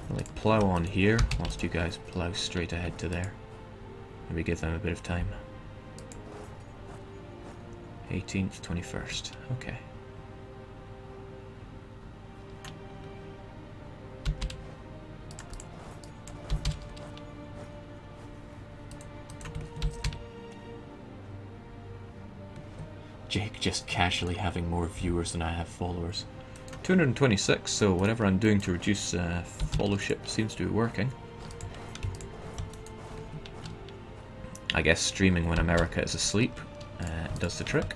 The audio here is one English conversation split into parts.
Like plough on here, whilst you guys plough straight ahead to there. Maybe give them a bit of time. 18th, 21st. Okay. Jake just casually having more viewers than I have followers. 226, so whatever I'm doing to reduce followership seems to be working. I guess streaming when America is asleep does the trick.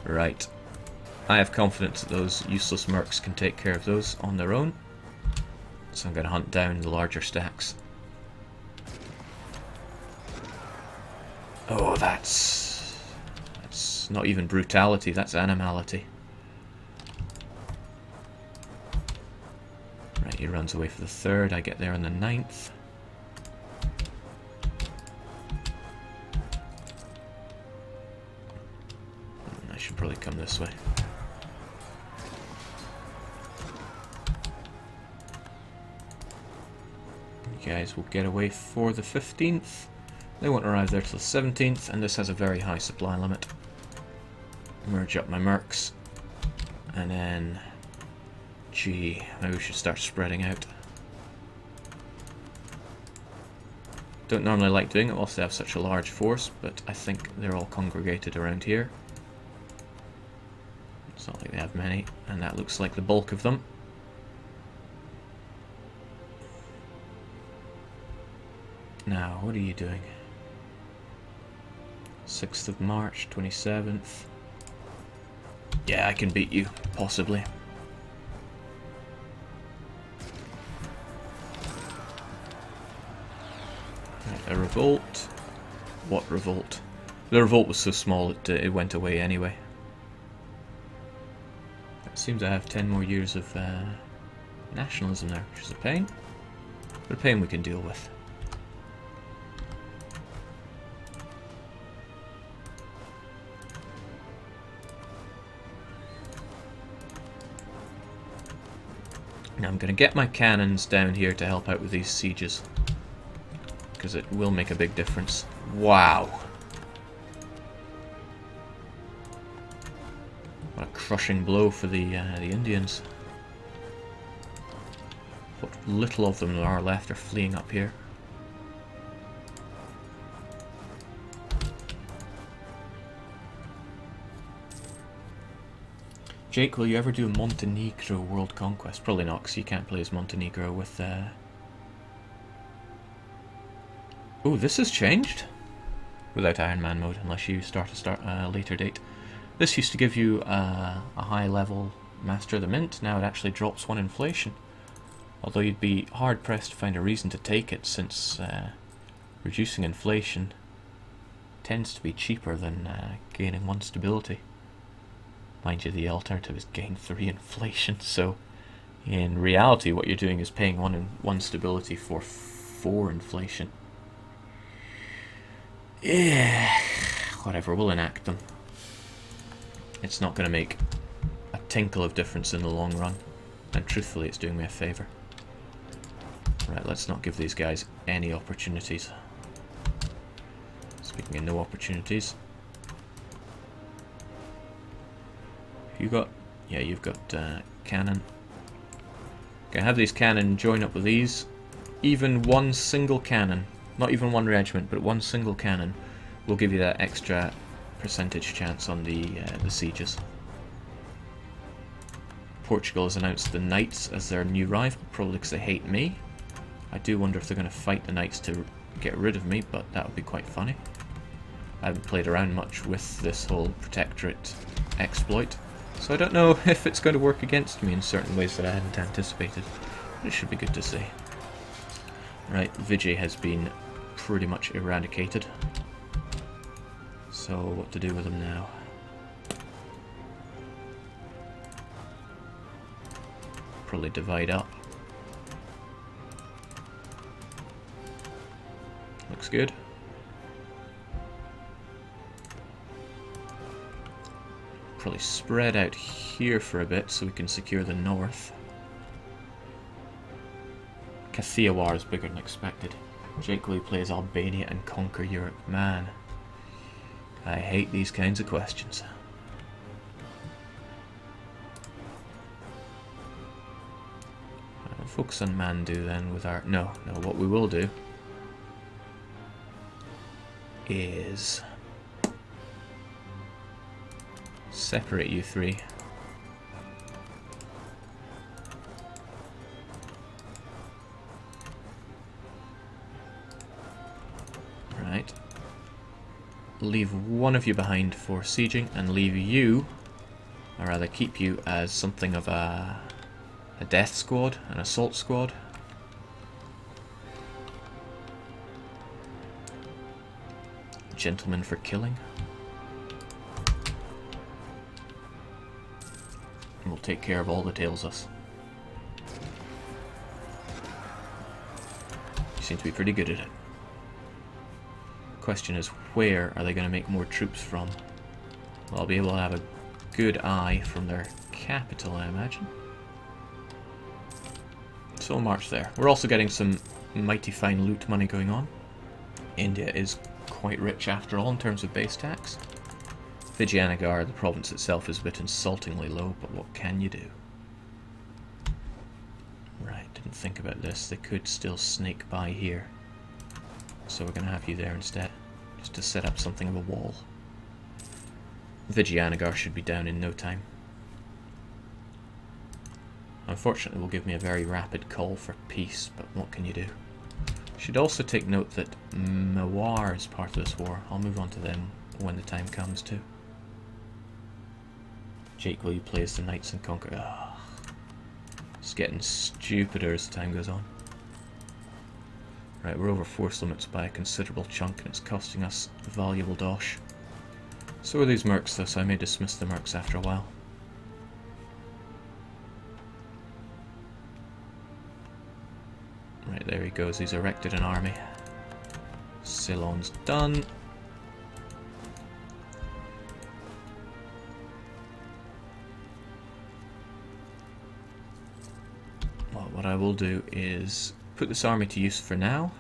Right. I have confidence that those useless mercs can take care of those on their own. So I'm going to hunt down the larger stacks. Oh, that's not even brutality, that's animality. Right, he runs away for the 3rd, I get there on the 9th. I should probably come this way. You guys will get away for the 15th. They won't arrive there till the 17th, and this has a very high supply limit. Merge up my mercs, and then... Gee, maybe we should start spreading out. Don't normally like doing it whilst they have such a large force, but I think they're all congregated around here. It's not like they have many, and that looks like the bulk of them. Now, what are you doing? 6th of March, 27th. Yeah, I can beat you, possibly. A revolt? What revolt? The revolt was so small it went away anyway. It seems I have 10 more years of nationalism there, which is a pain. But a pain we can deal with. Now I'm going to get my cannons down here to help out with these sieges, because it will make a big difference. Wow. What a crushing blow for the Indians. What little of them there are left are fleeing up here. Jake, will you ever do Montenegro World Conquest? Probably not, because you can't play as Montenegro with... Oh, this has changed? Without Iron Man mode, unless you start a later date. This used to give you a high level Master of the Mint, now it actually drops 1 inflation. Although you'd be hard pressed to find a reason to take it, since reducing inflation tends to be cheaper than gaining 1 stability. Mind you, the alternative is gain 3 inflation, so in reality what you're doing is paying 1 stability for 4 inflation. Yeah, whatever, we'll enact them. It's not going to make a tinkle of difference in the long run, and truthfully it's doing me a favour. Right, let's not give these guys any opportunities. Speaking of no opportunities, you got... yeah, you've got cannon. Gonna have these cannon join up with these. Even 1 single cannon, not even 1 regiment, but 1 single cannon will give you that extra percentage chance on the sieges. Portugal has announced the Knights as their new rival, probably because they hate me. I do wonder if they're going to fight the Knights to get rid of me, but that would be quite funny. I haven't played around much with this whole protectorate exploit, so I don't know if it's going to work against me in certain ways that I hadn't anticipated. But it should be good to see. Right, Vijay has been pretty much eradicated. So what to do with him now? Probably divide up. Looks good. Probably spread out here for a bit so we can secure the north. Kathiawar is bigger than expected. Jake Lee plays Albania and conquer Europe. Man, I hate these kinds of questions. Focus on Mandu then with our... No, what we will do is separate you three. Right. Leave one of you behind for sieging and leave you, or rather keep you as something of a death squad, an assault squad. Gentlemen for killing. And we'll take care of all the tails us. You seem to be pretty good at it. Question is, where are they going to make more troops from? Well, I'll be able to have a good eye from their capital, I imagine. So we'll march there. We're also getting some mighty fine loot money going on. India is quite rich after all in terms of base tax. Vijayanagar, the province itself, is a bit insultingly low, but what can you do? Right, didn't think about this. They could still snake by here. So we're going to have you there instead, just to set up something of a wall. Vijayanagar should be down in no time. Unfortunately, will give me a very rapid call for peace, but what can you do? Should also take note that Mewar is part of this war. I'll move on to them when the time comes too. Jake, will you play as the Knights and Conquer? Oh, it's getting stupider as the time goes on. Right, we're over force limits by a considerable chunk and it's costing us valuable dosh. So are these mercs though, so I may dismiss the mercs after a while. Right, there he goes, he's erected an army. Ceylon's done. Well, what I will do is put this army to use for now,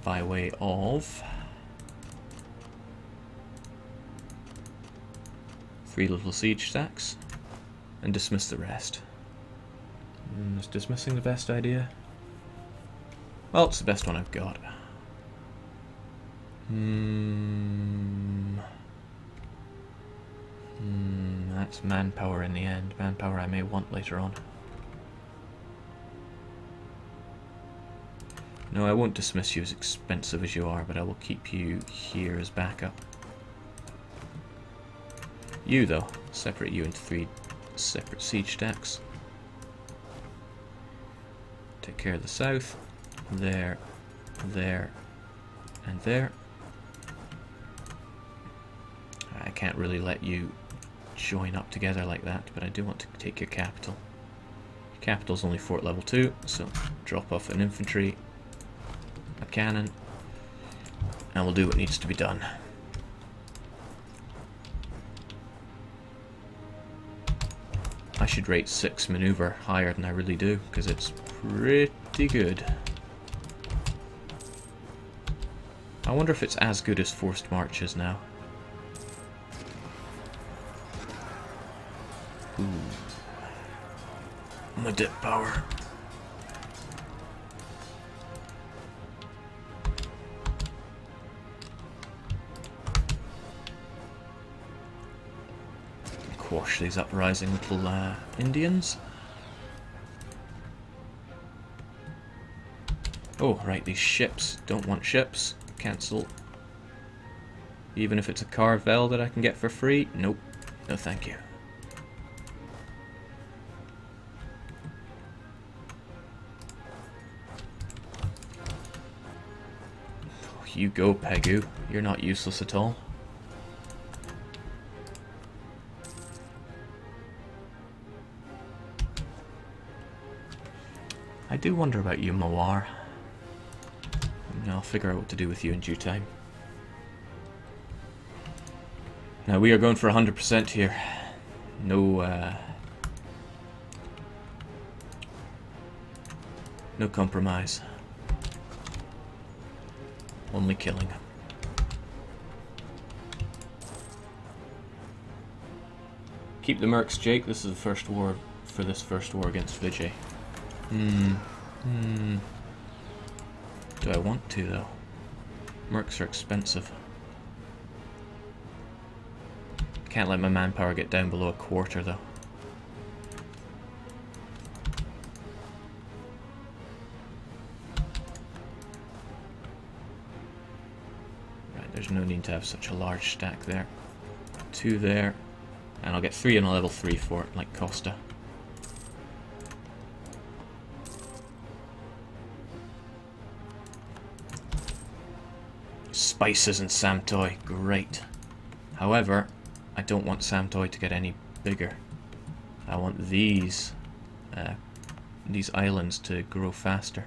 by way of 3 little siege stacks, and dismiss the rest. Is dismissing the best idea? Well, it's the best one I've got. That's manpower in the end. Manpower I may want later on. No, I won't dismiss you as expensive as you are, but I will keep you here as backup. You, though, separate you into 3 separate siege stacks. Take care of the south. There, there, and there. I can't really let you join up together like that, but I do want to take your capital. Your capital's only fort level 2, so drop off an infantry, a cannon, and we'll do what needs to be done. I should rate 6 maneuver higher than I really do, because it's pretty good. I wonder if it's as good as forced marches now. Ooh. My dip power. Quash these uprising little Indians. Oh, right, these ships. Don't want ships. Cancel. Even if it's a Carvel that I can get for free? Nope. No thank you. Oh, you go, Pegu. You're not useless at all. I do wonder about you, Mawar. I'll figure out what to do with you in due time. Now we are going for 100% here. No, no compromise. Only killing. Keep the mercs, Jake. This is the first war for this first war against Vijay. Do I want to, though? Mercs are expensive. Can't let my manpower get down below a quarter, though. Right, there's no need to have such a large stack there. 2 there. And I'll get 3 on a level 3 for it, like Costa. Spices and Samtoy, great. However, I don't want Samtoy to get any bigger. I want these islands to grow faster.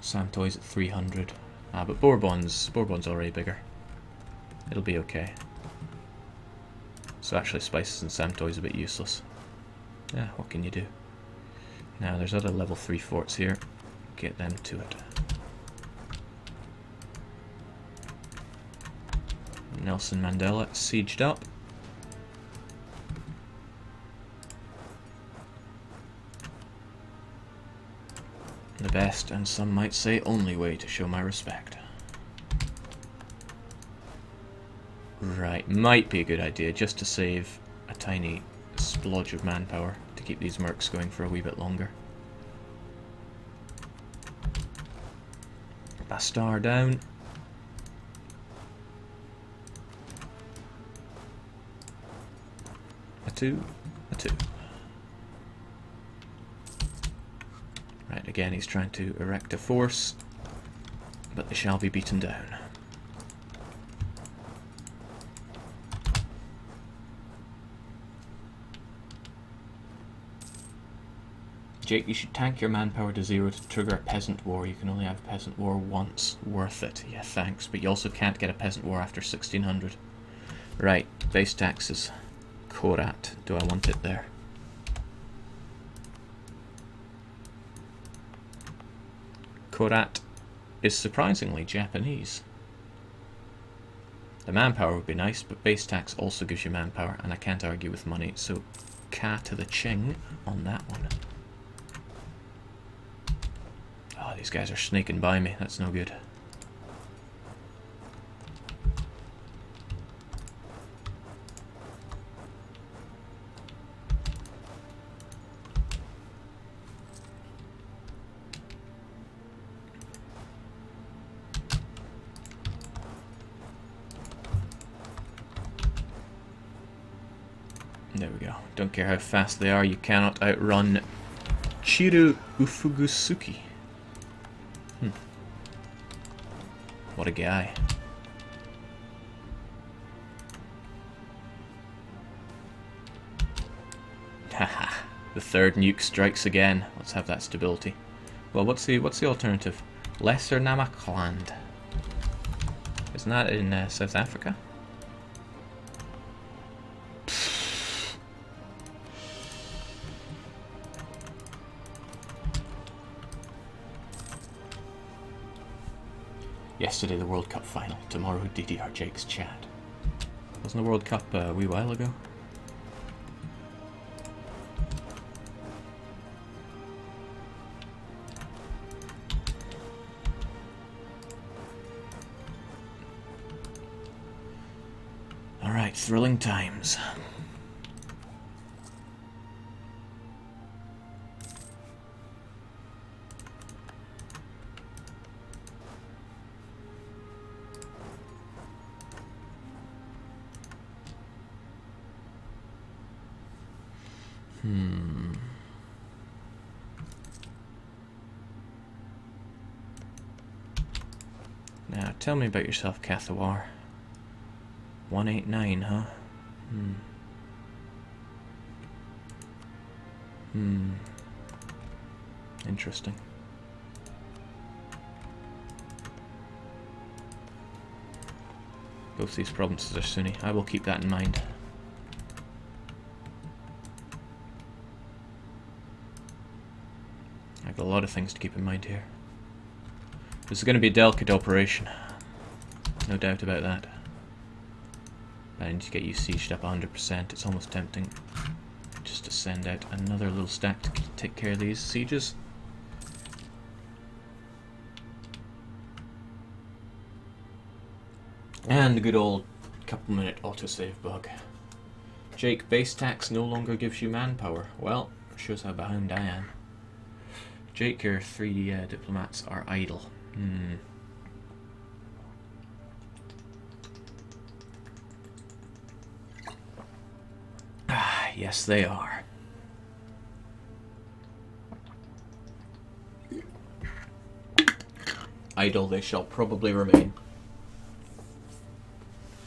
Samtoy's at 300. But Bourbon's already bigger. It'll be okay. So actually Spices and Samtoy's a bit useless. Yeah, what can you do? Now there's other level 3 forts here. Get them to it. Nelson Mandela sieged up. The best, and some might say only way to show my respect. Right, might be a good idea just to save a tiny splodge of manpower to keep these mercs going for a wee bit longer. Bastar down. A 2. Right, again he's trying to erect a force, but they shall be beaten down. Jake, you should tank your manpower to 0 to trigger a peasant war. You can only have a peasant war once. Worth it. Yeah, thanks. But you also can't get a peasant war after 1600. Right, base taxes. Korat. Do I want it there? Korat is surprisingly Japanese. The manpower would be nice, but base tax also gives you manpower, and I can't argue with money, so Ka to the Ching on that one. Oh, these guys are snaking by me. That's no good. There we go. Don't care how fast they are, you cannot outrun Chiru Ufugusuki. What a guy. Haha, the third nuke strikes again. Let's have that stability. Well, what's the alternative? Lesser Namakland. Isn't that in South Africa? Yesterday the World Cup final, tomorrow DDR Jake's chat. Wasn't the World Cup a wee while ago? Alright, thrilling times. Now, tell me about yourself, Cathawar. 189, huh? Interesting. Both these provinces are Sunni. I will keep that in mind. I've got a lot of things to keep in mind here. This is going to be a delicate operation. No doubt about that. I need to get you sieged up 100%. It's almost tempting just to send out another little stack to take care of these sieges. And the good old couple minute autosave bug. Jake, base tax no longer gives you manpower. Well, shows how behind I am. Jake, your 3 diplomats are idle. Ah, yes they are. Idle they shall probably remain.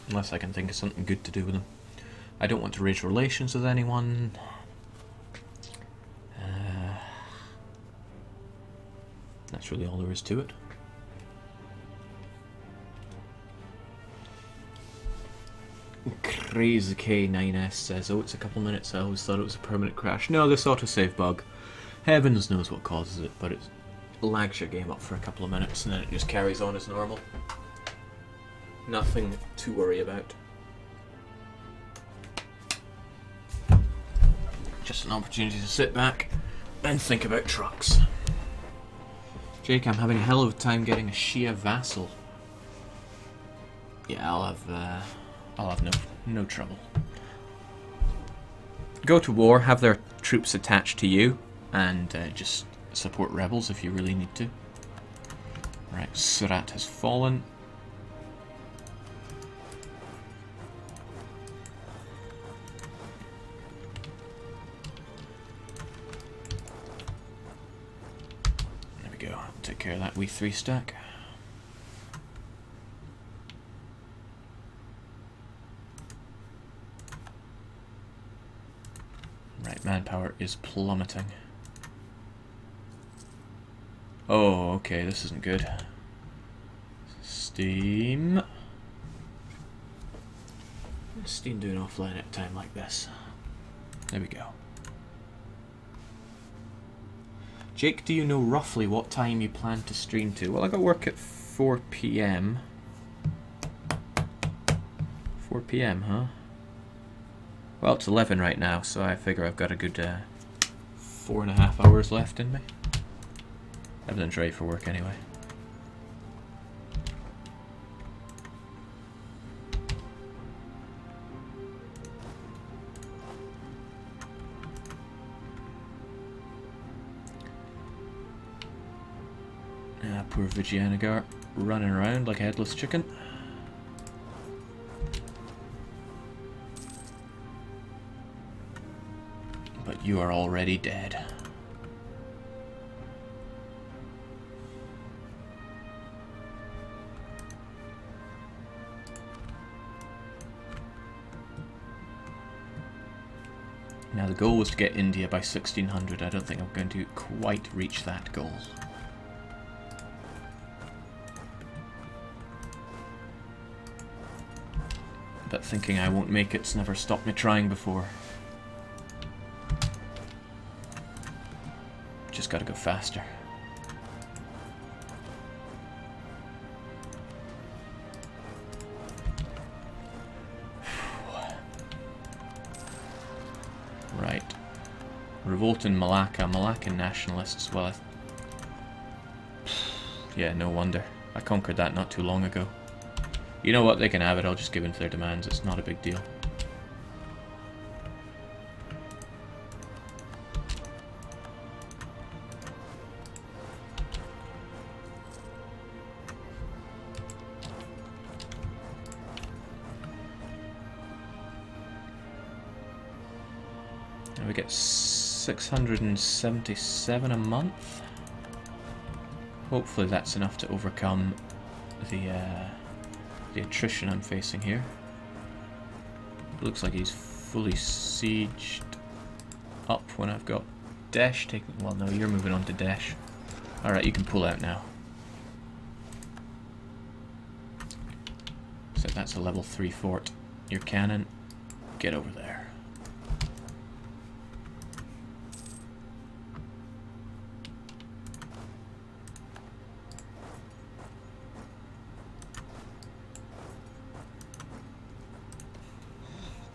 Unless I can think of something good to do with them. I don't want to raise relations with anyone. That's really all there is to it. Crazy K9S says, oh, it's a couple minutes. I always thought it was a permanent crash. No, this autosave bug. Heavens knows what causes it, but it lags your game up for a couple of minutes and then it just carries on as normal. Nothing to worry about. Just an opportunity to sit back and think about trucks. Jake, I'm having a hell of a time getting a Shia vassal. Yeah, I'll have no trouble. Go to war, have their troops attached to you, and just support rebels if you really need to. Right, Surat has fallen. Take care of that wee 3 stack. Right, manpower is plummeting. Oh, okay, this isn't good. Steam. Steam doing offline at a time like this. There we go. Jake, do you know roughly what time you plan to stream to? Well, I got work at 4 PM. 4 PM, huh? Well, it's 11 right now, so I figure I've got a good 4.5 hours left in me. Everything's ready for work anyway. Poor Vijay running around like a headless chicken. But you are already dead. Now the goal was to get India by 1600. I don't think I'm going to quite reach that goal. But thinking I won't make it's never stopped me trying before. Just gotta go faster. Right. Revolt in Malacca. Malaccan nationalists. Well, yeah, no wonder. I conquered that not too long ago. You know what, they can have it, I'll just give in to their demands, it's not a big deal. Now we get 677 a month. Hopefully that's enough to overcome the attrition I'm facing here. It looks like he's fully sieged up when I've got Desh taking... Well, no, you're moving on to Desh. Alright, you can pull out now. So that's a level 3 fort. Your cannon, get over there.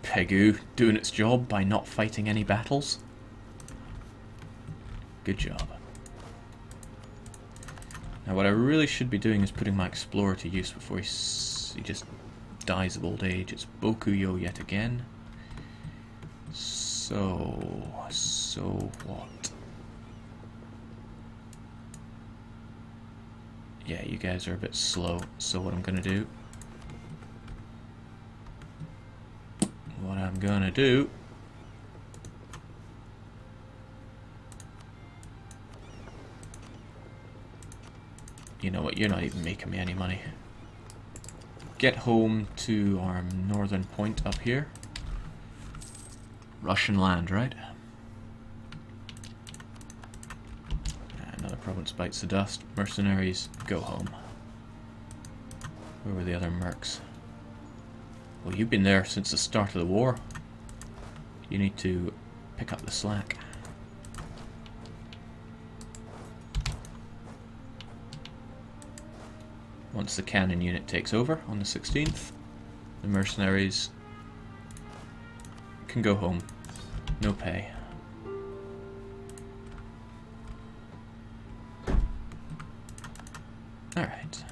Pegu doing its job by not fighting any battles. Good job. Now what I really should be doing is putting my explorer to use before he just dies of old age. It's Bokuyo yet again. So what? Yeah, you guys are a bit slow, so what I'm gonna do... You know what, you're not even making me any money. Get home to our northern point up here. Russian land, right? Another province bites the dust. Mercenaries, go home. Where were the other mercs? Well, you've been there since the start of the war. You need to pick up the slack. Once the cannon unit takes over on the 16th, the mercenaries can go home. No pay. Alright.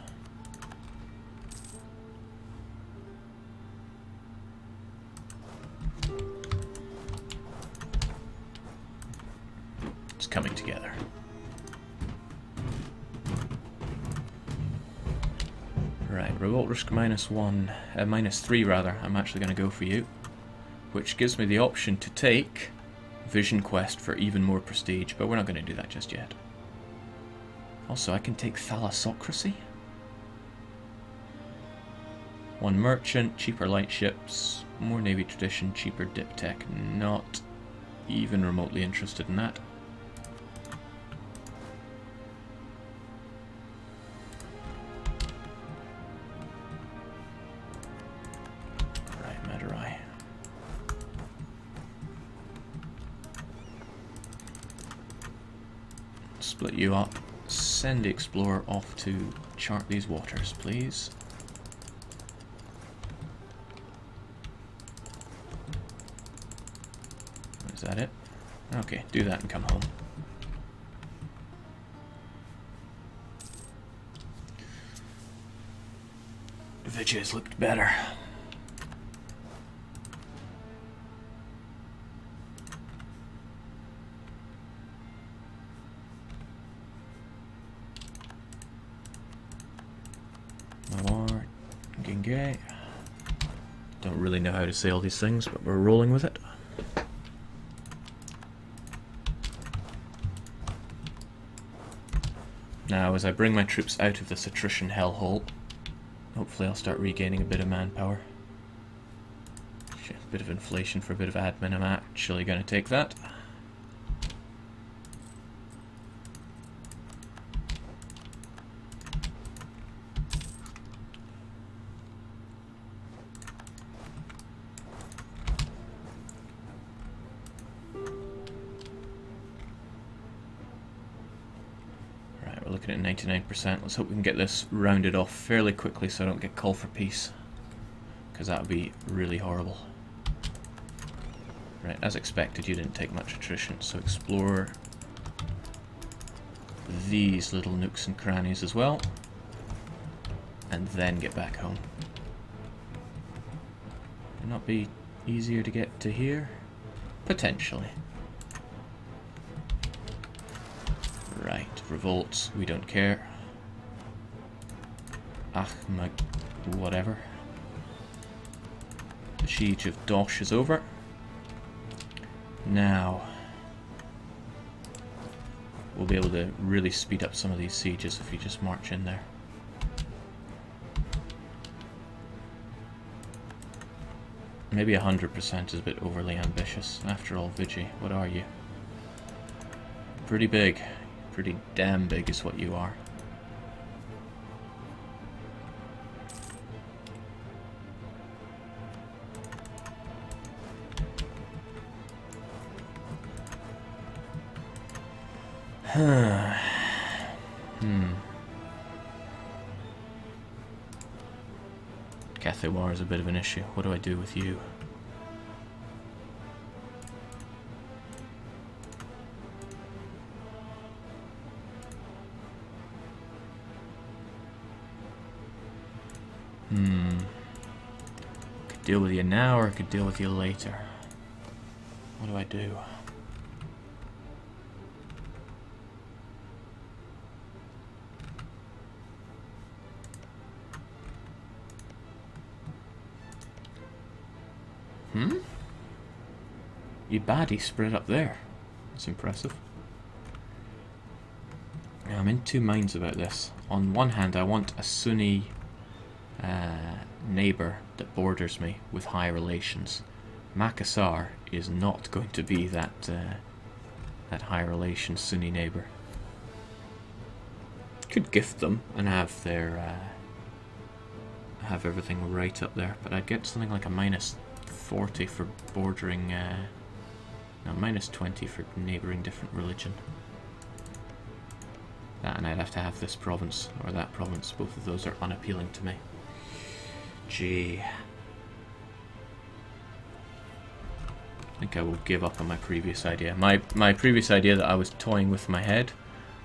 It's coming together. Right, revolt risk -3 rather. I'm actually going to go for you, which gives me the option to take Vision Quest for even more prestige, but we're not going to do that just yet. Also, I can take Thalassocracy. 1 merchant, cheaper light ships, more navy tradition, cheaper dip tech. Not even remotely interested in that. Split you up. Send the explorer off to chart these waters, please. Is that it? Okay, do that and come home. Vijay's looked better. Naval, Gingay. Don't really know how to say all these things, but we're rolling with it. Now, as I bring my troops out of this attrition hellhole, hopefully I'll start regaining a bit of manpower. A bit of inflation for a bit of admin, I'm actually going to take that. We're looking at 99%. Let's hope we can get this rounded off fairly quickly so I don't get called for peace, because that would be really horrible. Right, as expected, you didn't take much attrition, so explore these little nooks and crannies as well, and then get back home. Would not be easier to get to here? Potentially. Right, revolts, we don't care. Ahmad, whatever. The siege of Dosh is over. Now, we'll be able to really speed up some of these sieges if you just march in there. Maybe 100% is a bit overly ambitious. After all, Vijay, what are you? Pretty big. Pretty damn big is what you are. Cathay War is a bit of an issue. What do I do with you? Could deal with you now, or I could deal with you later. What do I do? You baddie spread up there. That's impressive. Now, I'm in two minds about this. On one hand, I want a Sunni neighbour that borders me with high relations. Makassar is not going to be that that high relations Sunni neighbour. Could gift them and have their have everything right up there, but I'd get something like a -40 for bordering. No, -20 for neighbouring different religion. That, and I'd have to have this province or that province. Both of those are unappealing to me. Gee. I think I will give up on my previous idea. My previous idea that I was toying with in my head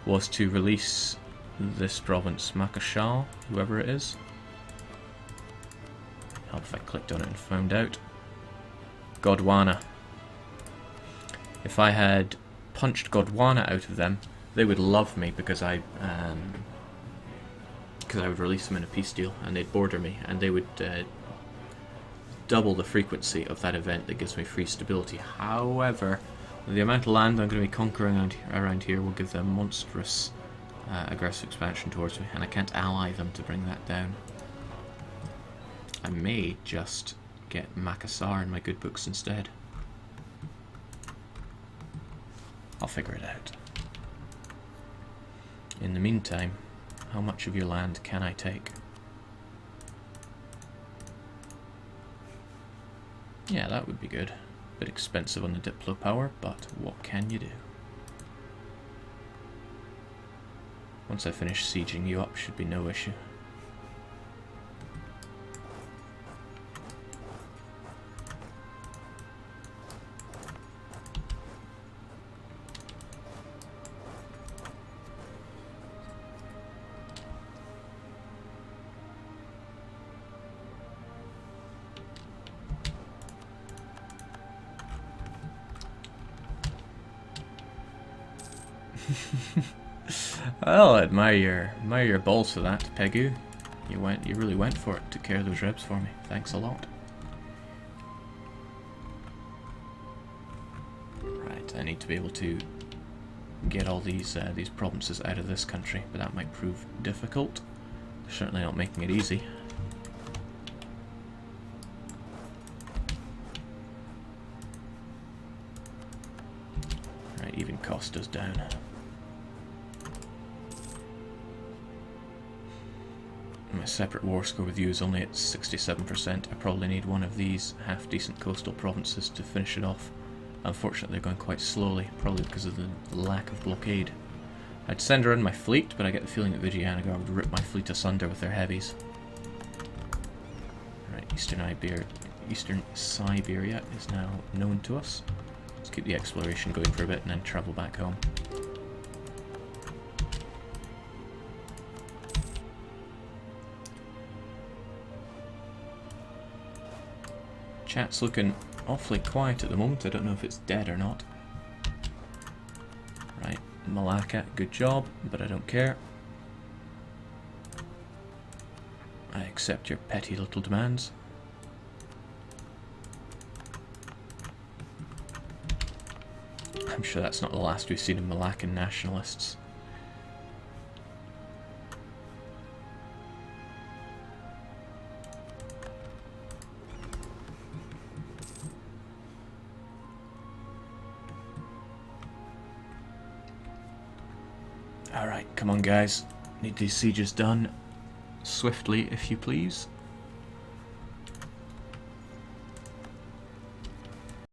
was to release this province, Makassar, whoever it is. Help if I clicked on it and found out. Gondwana. If I had punched Gondwana out of them, they would love me because I would release them in a peace deal and they'd border me, and they would double the frequency of that event that gives me free stability. However, the amount of land I'm going to be conquering around here will give them monstrous aggressive expansion towards me, and I can't ally them to bring that down. I may just get Makassar in my good books instead. I'll figure it out. In the meantime, how much of your land can I take? Yeah, that would be good. Bit expensive on the Diplo power, but what can you do? Once I finish sieging you up, should be no issue. Well, I admire your balls for that, Pegu. You really went for it. Took care of those reps for me. Thanks a lot. Right, I need to be able to get all these provinces out of this country, but that might prove difficult. They're certainly not making it easy. Right, even cost us down. My separate war score with you is only at 67%. I probably need one of these half-decent coastal provinces to finish it off. Unfortunately, they're going quite slowly, probably because of the lack of blockade. I'd send her in my fleet, but I get the feeling that Vijay would rip my fleet asunder with their heavies. Right, Eastern Siberia is now known to us. Let's keep the exploration going for a bit and then travel back home. Chat's looking awfully quiet at the moment. I don't know if it's dead or not. Right, Malacca, good job, but I don't care. I accept your petty little demands. I'm sure that's not the last we've seen of Malaccan nationalists. Alright, come on guys. Need these sieges done swiftly, if you please.